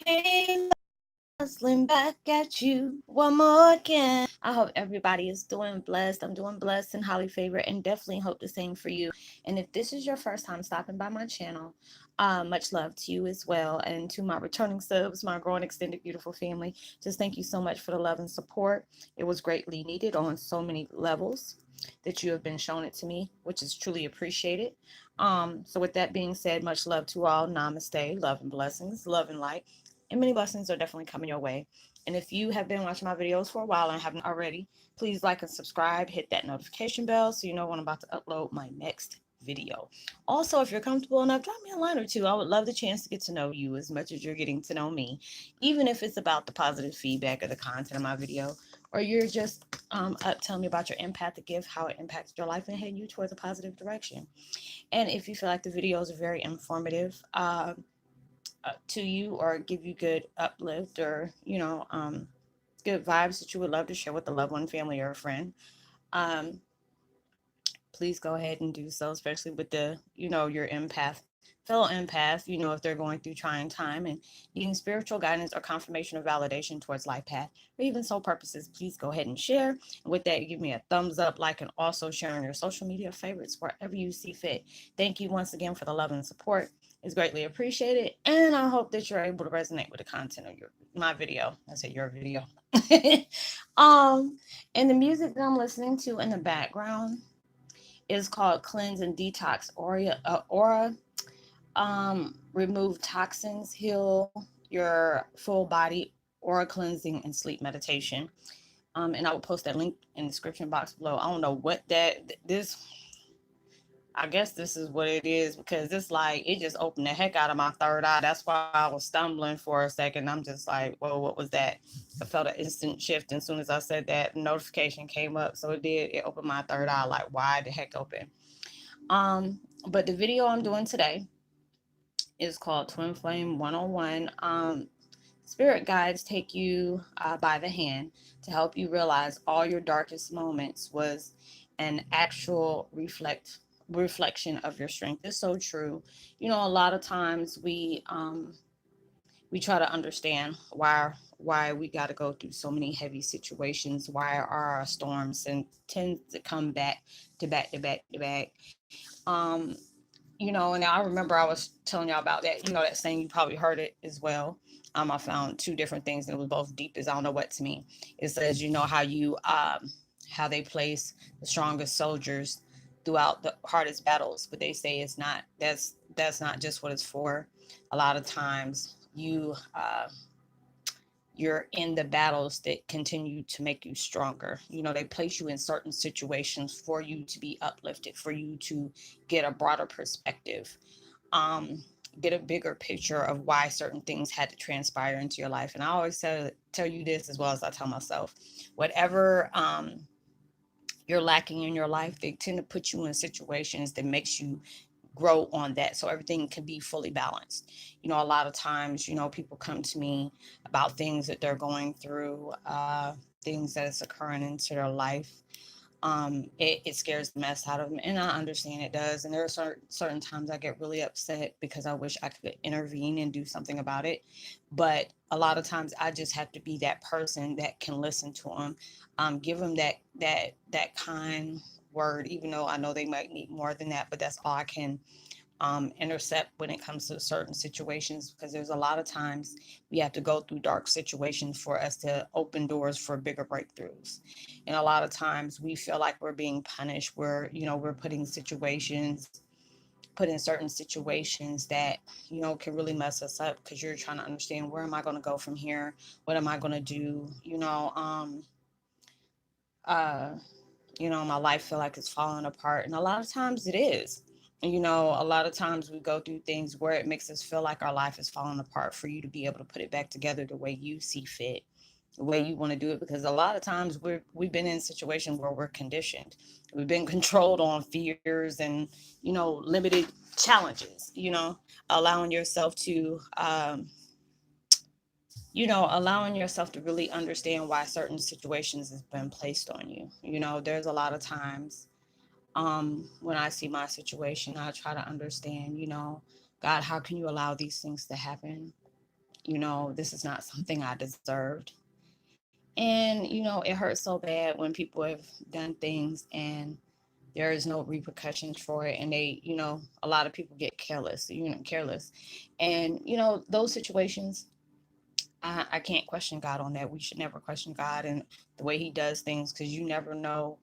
Hey, Roslynn, back at you one more again. I hope everybody is doing blessed. I'm doing blessed and highly favored, and definitely hope the same for you. And if this is your first time stopping by my channel, much love to you as well. And to my returning subs, my growing extended beautiful family, just thank you so much for the love and support. It was greatly needed on so many levels that you have been showing it to me, which is truly appreciated. So with that being said, much love to all. Namaste, love and blessings, love and light, and many blessings are definitely coming your way. And if you have been watching my videos for a while and haven't already, please like and subscribe, hit that notification bell so you know when I'm about to upload my next video. Also, if you're comfortable enough, drop me a line or two. I would love the chance to get to know you as much as you're getting to know me, even if it's about the positive feedback of the content of my video, or you're just up telling me about your empathic gift, how it impacted your life and heading you towards a positive direction. And if you feel like the videos are very informative, to you or give you good uplift or good vibes that you would love to share with a loved one, family, or a friend, um, please go ahead and do so, especially with the your fellow empath, if they're going through trying time and needing spiritual guidance or confirmation or validation towards life path or even soul purposes. Please go ahead and share, and with that, give me a thumbs up, like, and also share on your social media favorites wherever you see fit. Thank you once again for the love and support. It's greatly appreciated, and I hope that you're able to resonate with the content of my video. I said your video. um and the music that I'm listening to in the background is called Cleanse and Detox Aura. Remove toxins, heal your full body, aura cleansing, and sleep meditation. And I will post that link in the description box below. I don't know what this. I guess this is what it is because it's like it just opened the heck out of my third eye. That's why I was stumbling for a second. I'm just like, whoa, what was that? I felt an instant shift. And as soon as I said that, notification came up. So it did. It opened my third eye. Like, why the heck open? But the video I'm doing today is called Twin Flame 101. Spirit guides take you by the hand to help you realize all your darkest moments was an actual reflection of your strength. It's so true. A lot of times we try to understand why we got to go through so many heavy situations, why our storms and tend to come back to back to back to back. um and I remember I was telling y'all about that, that saying, you probably heard it as well. I found two different things and it was both deep as I don't know what to me. It says, how they place the strongest soldiers throughout the hardest battles, but they say that's not just what it's for. A lot of times you're in the battles that continue to make you stronger. They place you in certain situations for you to be uplifted, for you to get a broader perspective, um, get a bigger picture of why certain things had to transpire into your life. And I always tell you this as well as I tell myself, whatever you're lacking in your life, they tend to put you in situations that makes you grow on that so everything can be fully balanced. A lot of times, people come to me about things that they're going through, things that is occurring into their life. It scares the mess out of them, and I understand it does. And there are certain times I get really upset because I wish I could intervene and do something about it. But a lot of times I just have to be that person that can listen to them, give them that kind word, even though I know they might need more than that. But that's all I can intercept when it comes to certain situations, because there's a lot of times we have to go through dark situations for us to open doors for bigger breakthroughs. And a lot of times we feel like we're being punished. We're put in certain situations that can really mess us up, because you're trying to understand, where am I going to go from here? What am I going to do? Uh, my life feel like it's falling apart, and a lot of times it is. A lot of times we go through things where it makes us feel like our life is falling apart, for you to be able to put it back together the way you see fit, the way you want to do it. Because a lot of times we've been in situations where we're conditioned, we've been controlled on fears and limited challenges. Allowing yourself to allowing yourself to really understand why certain situations has been placed on you. There's a lot of times when I see my situation, I try to understand, God, how can you allow these things to happen? This is not something I deserved. And, it hurts so bad when people have done things and there is no repercussions for it. And they, a lot of people get careless. And, those situations, I can't question God on that. We should never question God and the way he does things, because you never know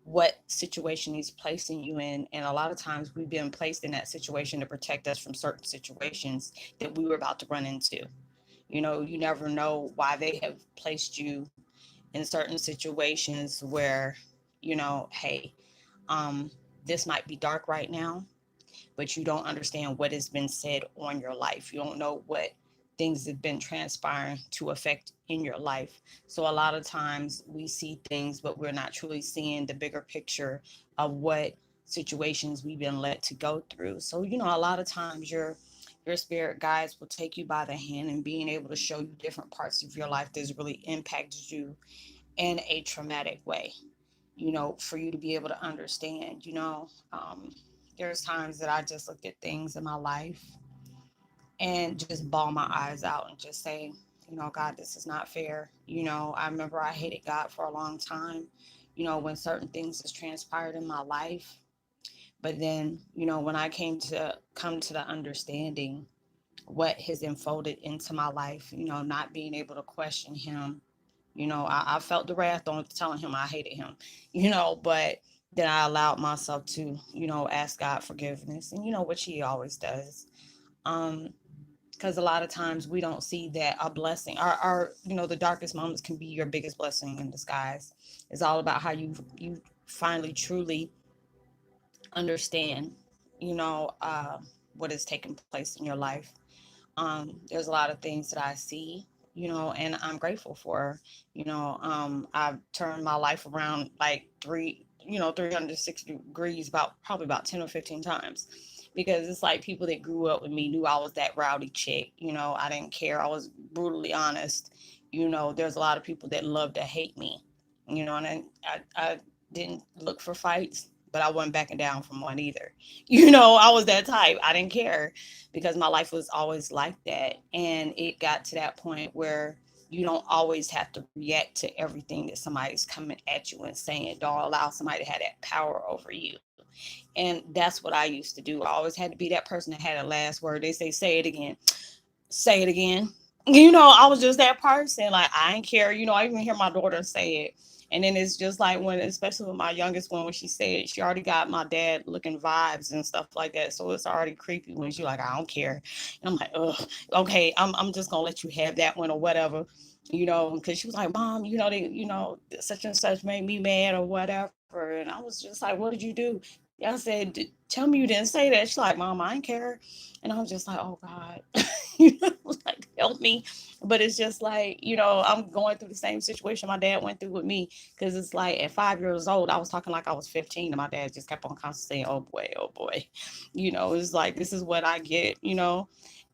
what situation he's placing you in. And a lot of times we've been placed in that situation to protect us from certain situations that we were about to run into. You never know why they have placed you in certain situations where, hey, um, this might be dark right now, but you don't understand what has been said on your life. You don't know what things have been transpiring to affect in your life. So a lot of times we see things, but we're not truly seeing the bigger picture of what situations we've been led to go through. So, a lot of times your spirit guides will take you by the hand and being able to show you different parts of your life that's really impacted you in a traumatic way, for you to be able to understand. There's times that I just looked at things in my life and just bawl my eyes out and just say, God, this is not fair. I remember I hated God for a long time, when certain things has transpired in my life. But then, when I came to come to the understanding what has unfolded into my life, not being able to question him. I felt the wrath on telling him I hated him, but then I allowed myself to, ask God forgiveness, and which he always does. Um, because a lot of times we don't see that a blessing, our, the darkest moments can be your biggest blessing in disguise. It's all about how you finally truly understand, you know, uh, what is taking place in your life. There's a lot of things that I see, and I'm grateful for. I've turned my life around like 360 degrees, about probably about 10 or 15 times, because it's like people that grew up with me knew I was that rowdy chick. I didn't care. I was brutally honest. There's a lot of people that love to hate me, and I didn't look for fights, but I wasn't backing down from one either. I was that type. I didn't care, because my life was always like that. And it got to that point where you don't always have to react to everything that somebody's coming at you and saying. Don't allow somebody to have that power over you. And that's what I used to do. I always had to be that person that had a last word. They say it again. Say it again. I was just that person. Like, I didn't care. I even hear my daughter say it. And then it's just like when, especially with my youngest one, when she said it, she already got my dad looking vibes and stuff like that. So it's already creepy when she's like, I don't care. And I'm like, ugh, okay, I'm just gonna let you have that one or whatever. Because she was like, Mom, such and such made me mad or whatever. And I was just like, what did you do? I said, tell me you didn't say that. She's like, Mom, I didn't care. And I was just like, oh God. Like, help me. But it's just like, I'm going through the same situation my dad went through with me. Because it's like at 5 years old, I was talking like I was 15, and my dad just kept on constantly saying, oh boy, oh boy. It's like, this is what I get.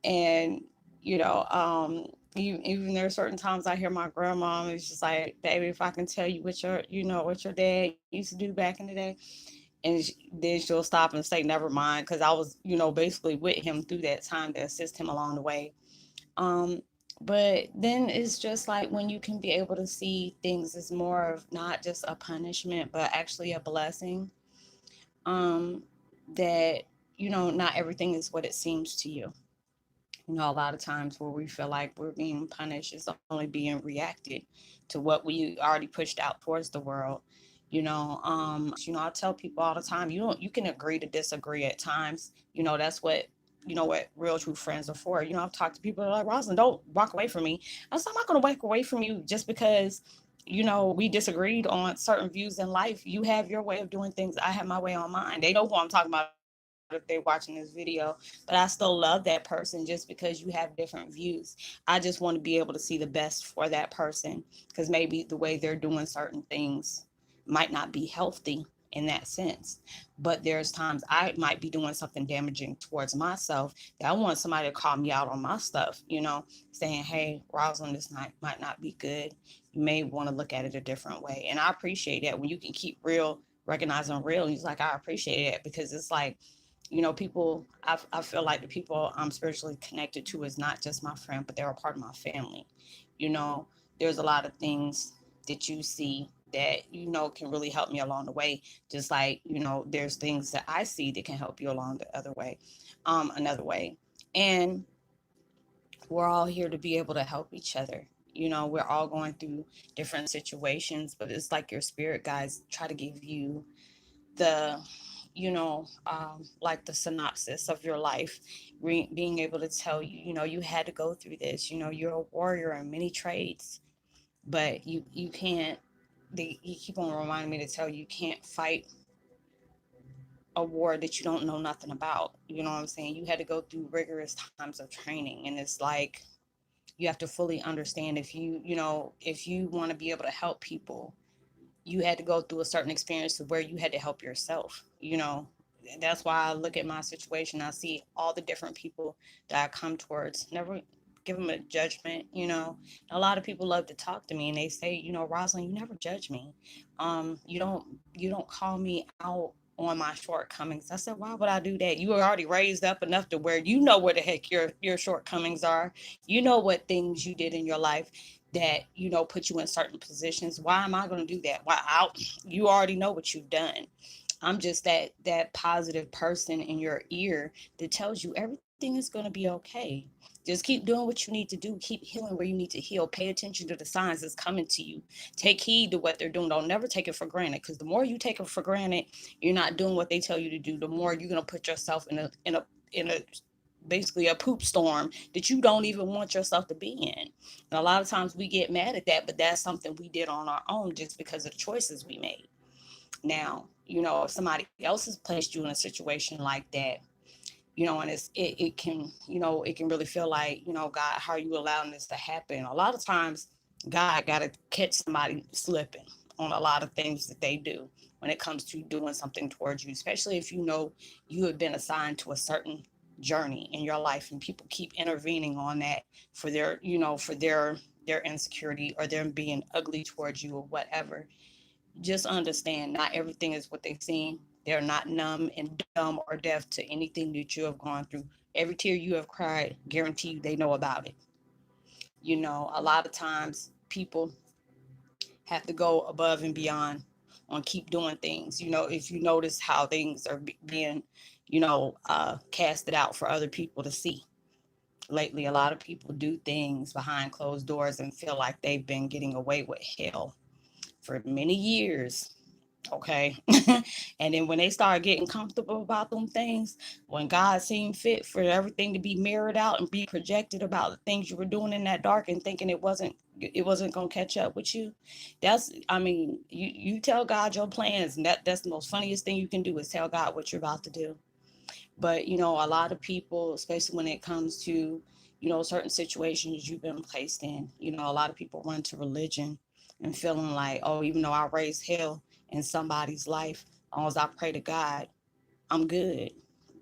And, you know, um, even there are certain times I hear my grandma is just like, baby, if I can tell you what your dad used to do back in the day. And then she'll stop and say, never mind. Because I was, basically with him through that time to assist him along the way. Um, but then it's just like when you can be able to see things as more of not just a punishment, but actually a blessing. Um, that, not everything is what it seems to you. A lot of times where we feel like we're being punished is only being reacted to what we already pushed out towards the world. I tell people all the time, you can agree to disagree at times. That's what real true friends are for. I've talked to people that are like, Roslynn, don't walk away from me. I said, I'm not going to walk away from you just because we disagreed on certain views in life. You have your way of doing things. I have my way on mine. They know who I'm talking about if they're watching this video, but I still love that person just because you have different views. I just want to be able to see the best for that person, because maybe the way they're doing certain things might not be healthy in that sense. But there's times I might be doing something damaging towards myself that I want somebody to call me out on my stuff, saying, hey, Rosalind, might not be good. You may want to look at it a different way. And I appreciate that when you can keep real, recognizing real. He's like, I appreciate it, because it's like, People, I feel like the people I'm spiritually connected to is not just my friend, but they're a part of my family. You know, there's a lot of things that you see that, can really help me along the way. Just like, there's things that I see that can help you along the other way, another way. And we're all here to be able to help each other. We're all going through different situations, but it's like your spirit guides try to give you the like the synopsis of your life, being able to tell you, you had to go through this. You're a warrior in many trades, but you can't. You keep on reminding me to tell you, you can't fight a war that you don't know nothing about. You know what I'm saying? You had to go through rigorous times of training, and it's like you have to fully understand, if you want to be able to help people, you had to go through a certain experience where you had to help yourself. That's why I look at my situation. I see all the different people that I come towards, never give them a judgment. A lot of people love to talk to me and they say, Roslynn, you never judge me. You don't call me out on my shortcomings. I said, why would I do that? You were already raised up enough to where you know where the heck your shortcomings are. You know what things you did in your life that put you in certain positions. Why am I going to do that? Why out? You already know what you've done. I'm just that positive person in your ear that tells you everything is going to be okay. Just keep doing what you need to do. Keep healing where you need to heal. Pay attention to the signs that's coming to you. Take heed to what they're doing. Don't never take it for granted, because the more you take it for granted, you're not doing what they tell you to do. The more you're going to put yourself in a basically a poop storm that you don't even want yourself to be in. And a lot of times we get mad at that, but that's something we did on our own just because of the choices we made. Now, if somebody else has placed you in a situation like that, and it can really feel like, God, how are you allowing this to happen? A lot of times, God got to catch somebody slipping on a lot of things that they do when it comes to doing something towards you, especially if you have been assigned to a certain journey in your life and people keep intervening on that for their insecurity or them being ugly towards you or whatever. Just understand, not everything is what they seem. They're not numb and dumb or deaf to anything that you have gone through. Every tear you have cried, guarantee you they know about it. A lot of times people have to go above and beyond on keep doing things. If you notice how things are being, casted out for other people to see. Lately, a lot of people do things behind closed doors and feel like they've been getting away with hell for many years. Okay. And then when they start getting comfortable about them things, when God seemed fit for everything to be mirrored out and be projected about the things you were doing in that dark and thinking it wasn't gonna catch up with you. You tell God your plans, and that's the most funniest thing you can do is tell God what you're about to do. But a lot of people, especially when it comes to certain situations you've been placed in, a lot of people run to religion and feeling like, oh, even though I raised hell in somebody's life, as long as I pray to God, I'm good.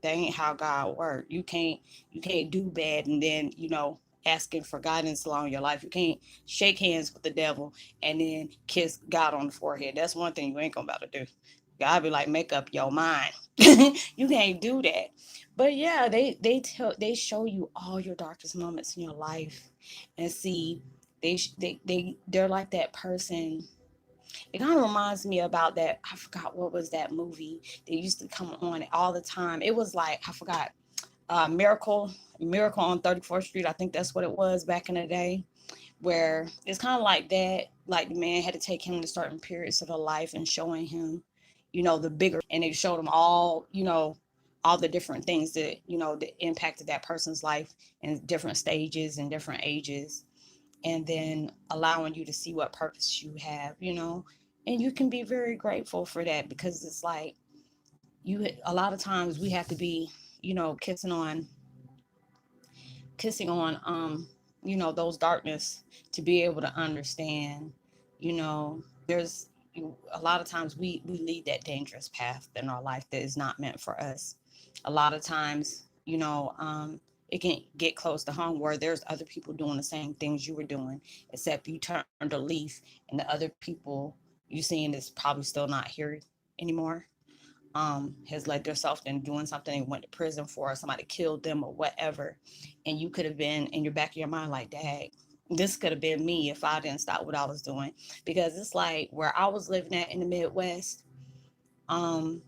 That ain't how God works. You can't do bad and then asking for guidance along your life. You can't shake hands with the devil and then kiss God on the forehead. That's one thing you ain't gonna about to do. God be like, make up your mind. You can't do that. But yeah, they show you all your darkest moments in your life, and see, they're like that person. It kind of reminds me about that. I forgot what was that movie that used to come on all the time. It was like, I forgot, Miracle on 34th Street. I think that's what it was back in the day, where it's kind of like that. Like the man had to take him to certain periods of the life and showing him, the bigger, and they showed him all the different things that impacted that person's life in different stages and different ages, and then allowing you to see what purpose you have. And you can be very grateful for that, because it's like, a lot of times we have to be, kissing on those darkness to be able to understand. There's a lot of times we lead that dangerous path in our life that is not meant for us. A lot of times, it can get close to home where there's other people doing the same things you were doing, except you turned a leaf and the other people you seeing is probably still not here anymore. has led themselves in doing something they went to prison for, or somebody killed them or whatever. And you could have been in your back of your mind like, dang, this could have been me if I didn't stop what I was doing. Because it's like where I was living at in the Midwest, um,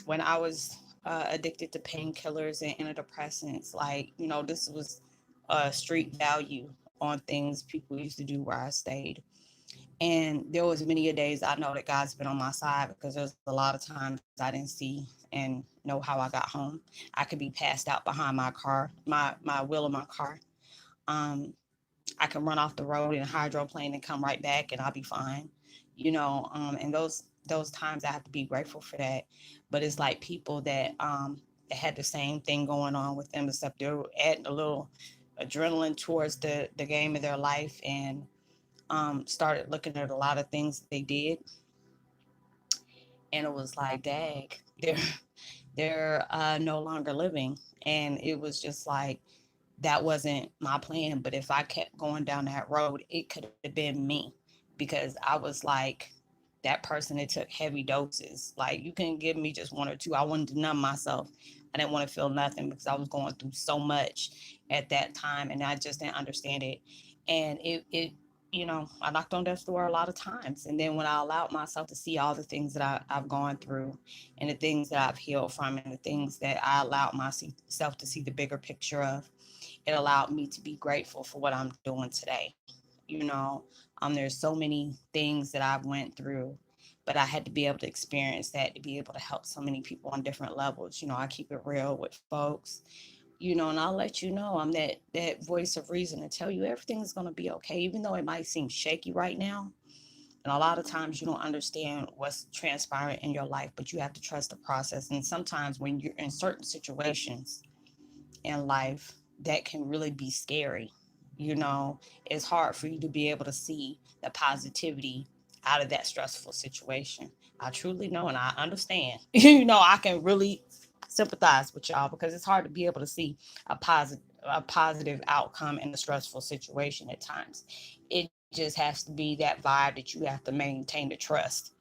when I was addicted to painkillers and antidepressants, like, this was street value on things people used to do where I stayed. And there was many a days I know that God's been on my side, because there's a lot of times I didn't see and know how I got home. I could be passed out behind my car, my wheel of my car. Um, I can run off the road in a hydroplane and come right back, and I'll be fine. And those times I have to be grateful for that. But it's like people that had the same thing going on with them, except they were adding a little adrenaline towards the game of their life, and started looking at a lot of things they did, and it was like, dang, they're no longer living. And it was just like, that wasn't my plan. But if I kept going down that road, it could have been me, because I was like that person that took heavy doses. Like, you couldn't give me just one or two. I wanted to numb myself. I didn't want to feel nothing, because I was going through so much at that time, and I just didn't understand it. And I knocked on death's door a lot of times. And then when I allowed myself to see all the things that I've gone through, and the things that I've healed from, and the things that I allowed myself to see the bigger picture of, it allowed me to be grateful for what I'm doing today. There's so many things that I've went through, but I had to be able to experience that to be able to help so many people on different levels. I keep it real with folks, and I'll let you know I'm that voice of reason to tell you everything's going to be okay, even though it might seem shaky right now. And a lot of times you don't understand what's transpiring in your life, but you have to trust the process. And sometimes when you're in certain situations in life, that can really be scary. It's hard for you to be able to see the positivity out of that stressful situation. I truly know and I understand. I can really sympathize with y'all, because it's hard to be able to see a positive outcome in a stressful situation at times. It just has to be that vibe that you have to maintain the trust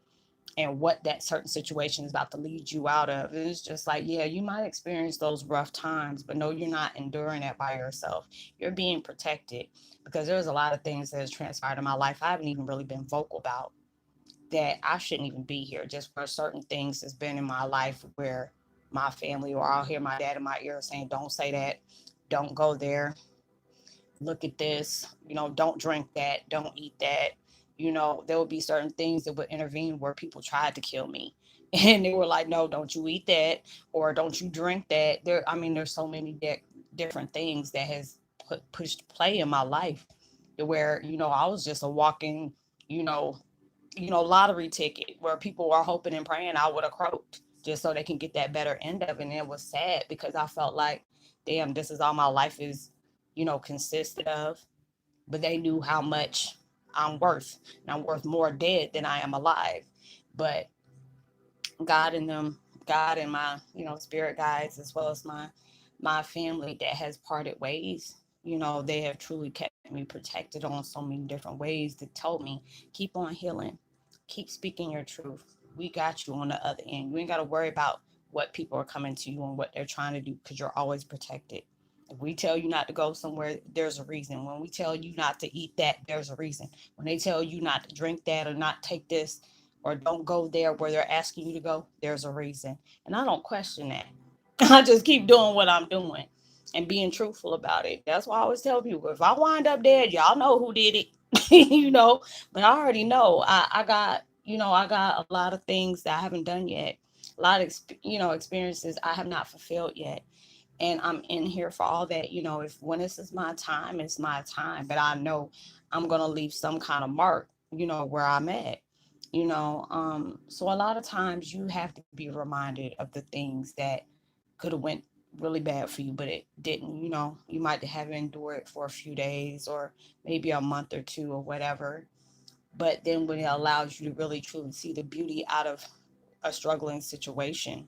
and what that certain situation is about to lead you out of. And it's just like, yeah, you might experience those rough times, but no, you're not enduring that by yourself. You're being protected, because there's a lot of things that has transpired in my life I haven't even really been vocal about, that I shouldn't even be here, just for certain things that's been in my life where my family, or I'll hear my dad in my ear saying, don't say that, don't go there, look at this, don't drink that, don't eat that. There would be certain things that would intervene where people tried to kill me. And they were like, no, don't you eat that, or don't you drink that. There's so many different things that has pushed play in my life, to where, I was just a walking, you know, lottery ticket, where people are hoping and praying I would have croaked just so they can get that better end of it. And it was sad, because I felt like, damn, this is all my life is, consisted of. But they knew how much I'm worth. And I'm worth more dead than I am alive. But God and them, God and my, spirit guides, as well as my family that has parted ways, they have truly kept me protected on so many different ways, that told me, keep on healing, keep speaking your truth. We got you on the other end. You ain't got to worry about what people are coming to you and what they're trying to do, because you're always protected. If we tell you not to go somewhere, there's a reason. When we tell you not to eat that, there's a reason. When they tell you not to drink that, or not take this, or don't go there where they're asking you to go, there's a reason. And I don't question that. I just keep doing what I'm doing and being truthful about it. That's why I always tell people, if I wind up dead, y'all know who did it. But I already know. I got a lot of things that I haven't done yet. A lot of experiences I have not fulfilled yet. And I'm in here for all that. If when this is my time, it's my time. But I know I'm gonna leave some kind of mark, where I'm at. So a lot of times you have to be reminded of the things that could have went really bad for you, but it didn't. You might have endured it for a few days, or maybe a month or two, or whatever. But then when it allows you to really truly see the beauty out of a struggling situation,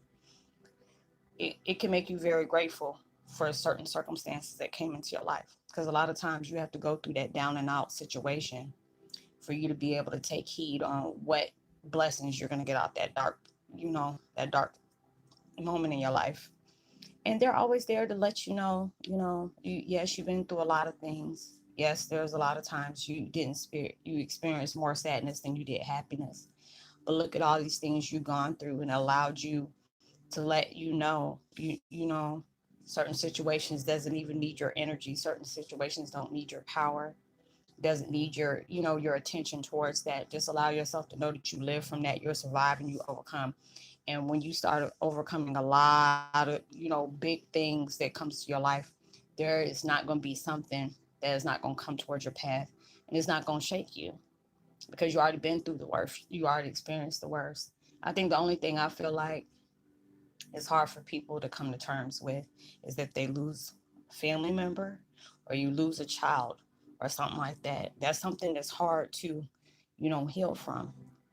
it can make you very grateful for certain circumstances that came into your life. Because a lot of times you have to go through that down and out situation for you to be able to take heed on what blessings you're going to get out that dark moment in your life. And they're always there to let yes, you've been through a lot of things. Yes, there's a lot of times you experienced more sadness than you did happiness. But look at all these things you've gone through and allowed you to let you know certain situations doesn't even need your energy. Certain situations don't need your power, doesn't need your attention towards that. Just allow yourself to know that you live from that, you'll survive and you overcome. And when you start overcoming a lot of big things that comes to your life, there is not going to be something that is not going to come towards your path, and it's not going to shake you, because you already been through the worst, you already experienced the worst. I think the only thing I feel like it's hard for people to come to terms with is that they lose a family member, or you lose a child or something like that. That's something that's hard to heal from,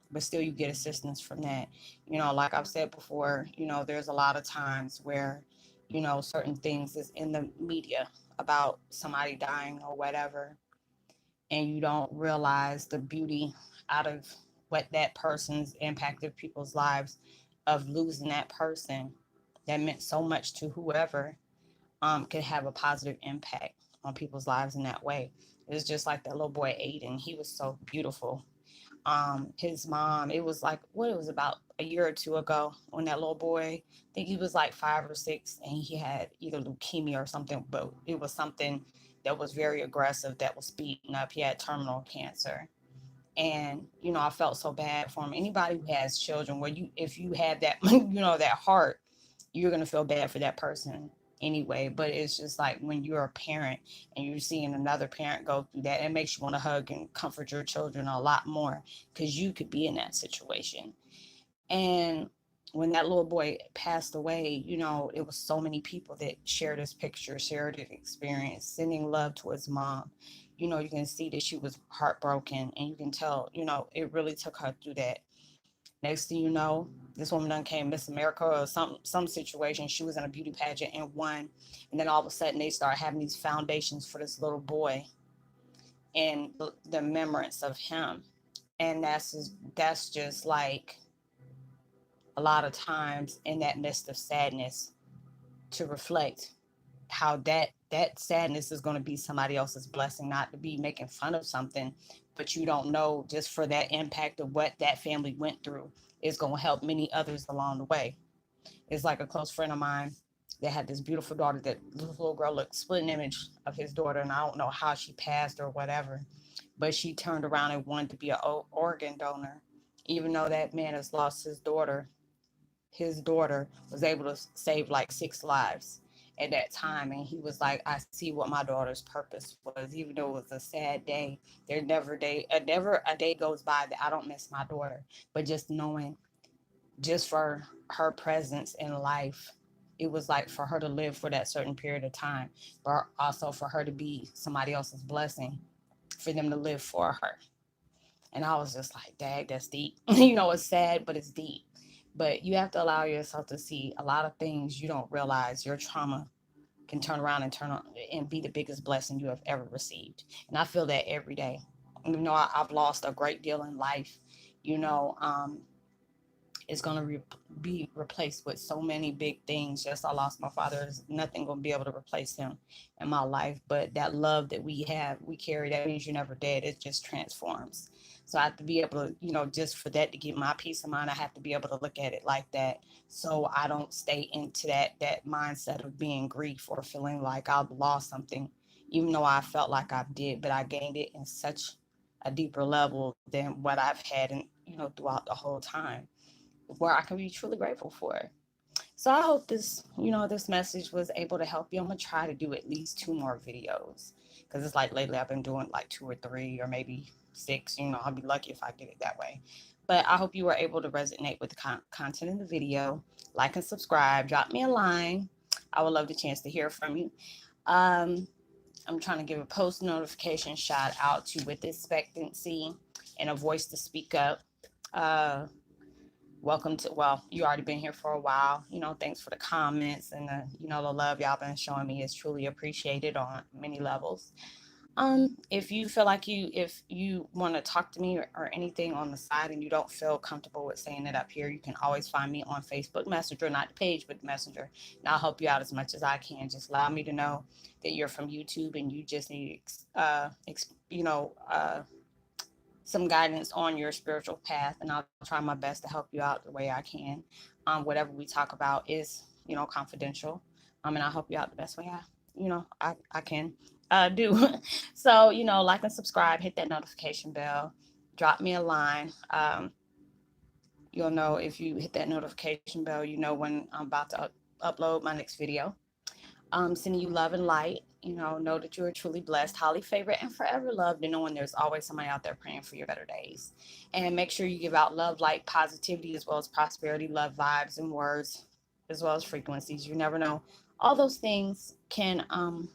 but still you get assistance from that. Like I've said before, there's a lot of times where certain things is in the media about somebody dying or whatever, and you don't realize the beauty out of what that person's impacted people's lives, of losing that person that meant so much to whoever, could have a positive impact on people's lives in that way. It's just like that little boy Aiden. He was so beautiful. His mom, it was like, what, it was about a year or two ago, when that little boy, I think he was like 5 or 6, and he had either leukemia or something, but it was something that was very aggressive, that was speeding up. He had terminal cancer. And I felt so bad for him. Anybody who has children, where if you have that that heart, you're going to feel bad for that person anyway. But it's just like, when you're a parent and you're seeing another parent go through that, it makes you want to hug and comfort your children a lot more, because you could be in that situation. And when that little boy passed away, it was so many people that shared his picture, shared his experience, sending love to his mom. You can see that she was heartbroken, and you can tell, it really took her through that. Next thing you know, this woman done came Miss America or some situation. She was in a beauty pageant and won. And then all of a sudden they start having these foundations for this little boy, and the remembrance of him. And that's just like, a lot of times in that midst of sadness, to reflect how that sadness is going to be somebody else's blessing, not to be making fun of something, but you don't know, just for that impact of what that family went through is going to help many others along the way. It's like a close friend of mine that had this beautiful daughter, that this little girl looked split an image of his daughter, and I don't know how she passed or whatever, but she turned around and wanted to be an organ donor. Even though that man has lost his daughter was able to save like 6 lives at that time. And he was like, I see what my daughter's purpose was. Even though it was a sad day, never a day goes by that I don't miss my daughter. But just knowing, just for her presence in life, it was like for her to live for that certain period of time, but also for her to be somebody else's blessing, for them to live for her. And I was just like, dang, that's deep. It's sad, but it's deep. But you have to allow yourself to see a lot of things you don't realize. Your trauma can turn around and turn on and be the biggest blessing you have ever received. And I feel that every day. I've lost a great deal in life. You know, um, is going to be replaced with so many big things. Just, I lost my father. There's nothing going to be able to replace him in my life. But that love that we carry, that means you're never dead. It just transforms. So I have to be able to, just for that to get my peace of mind, I have to be able to look at it like that, so I don't stay into that mindset of being grief or feeling like I've lost something, even though I felt like I did, but I gained it in such a deeper level than what I've had, and throughout the whole time, where I can be truly grateful for. So I hope this message was able to help you. I'm gonna try to do at least 2 more videos, because it's like lately I've been doing like 2 or 3 or maybe 6. I'll be lucky if I get it that way. But I hope you were able to resonate with the content in the video. Like and subscribe. Drop me a line. I would love the chance to hear from you. Um, I'm trying to give a post notification shout out to With Expectancy and A Voice to Speak Up. Uh, Welcome to, well, you already been here for a while. Thanks for the comments and the love y'all been showing me is truly appreciated on many levels. If you feel like if you want to talk to me or anything on the side and you don't feel comfortable with saying it up here, you can always find me on Facebook Messenger, not the page, but the Messenger, and I'll help you out as much as I can. Just allow me to know that you're from YouTube and you just need, some guidance on your spiritual path, and I'll try my best to help you out the way I can. Whatever we talk about is, confidential. And I'll help you out the best way I can do. So, like and subscribe, hit that notification bell, drop me a line. You'll know if you hit that notification bell, you know when I'm about to upload my next video. Sending you love and light. Know that you are truly blessed, highly favored, and forever loved, and knowing there's always somebody out there praying for your better days. And make sure you give out love, light, positivity, as well as prosperity, love vibes, and words, as well as frequencies. You never know. All those things can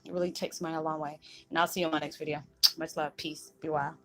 really take somebody a long way. And I'll see you on my next video. Much love. Peace. Be wild.